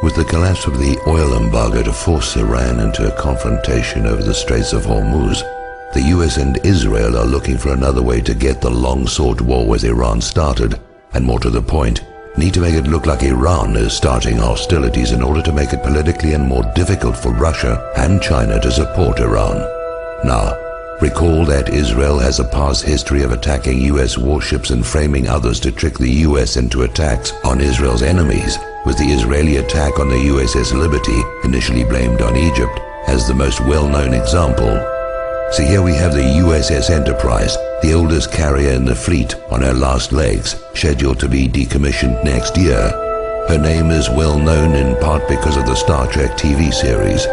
With the collapse of the oil embargo to force Iran into a confrontation over the Straits of Hormuz, the US and Israel are looking for another way to get the long-sought war with Iran started, and more to the point, need to make it look like Iran is starting hostilities in order to make it politically and more difficult for Russia and China to support Iran. Now, recall that Israel has a past history of attacking US warships and framing others to trick the US into attacks on Israel's enemies, with the Israeli attack on the USS Liberty, initially blamed on Egypt, as the most well-known example. So here we have the USS Enterprise, the oldest carrier in the fleet, on her last legs, scheduled to be decommissioned next year. Her name is well known in part because of the Star Trek TV series.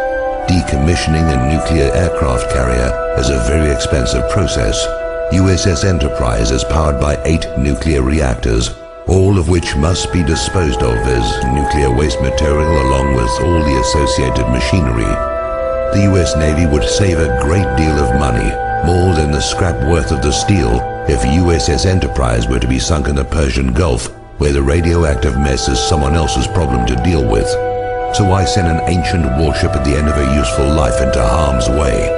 Decommissioning a nuclear aircraft carrier is a very expensive process. USS Enterprise is powered by 8 nuclear reactors, all of which must be disposed of as nuclear waste material along with all the associated machinery. The US Navy would save a great deal of money, more than the scrap worth of the steel, if USS Enterprise were to be sunk in the Persian Gulf, where the radioactive mess is someone else's problem to deal with. So why send an ancient warship at the end of a useful life into harm's way?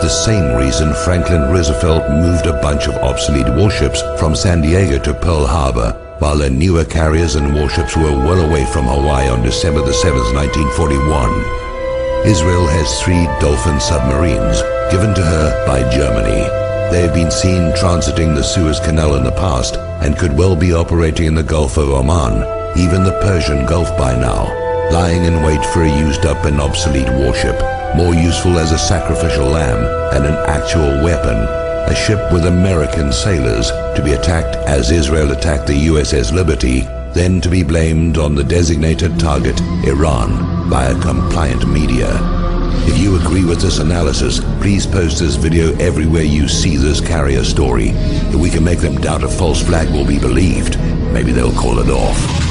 The same reason Franklin Roosevelt moved a bunch of obsolete warships from San Diego to Pearl Harbor, while their newer carriers and warships were well away from Hawaii on December the 7th, 1941. Israel has 3 Dolphin submarines, given to her by Germany. They have been seen transiting the Suez Canal in the past and could well be operating in the Gulf of Oman, even the Persian Gulf by now, lying in wait for a used-up and obsolete warship, more useful as a sacrificial lamb and an actual weapon, a ship with American sailors to be attacked as Israel attacked the USS Liberty, then to be blamed on the designated target, Iran, by a compliant media. If you agree with this analysis, please post this video everywhere you see this carrier story. If we can make them doubt a false flag will be believed, maybe they'll call it off.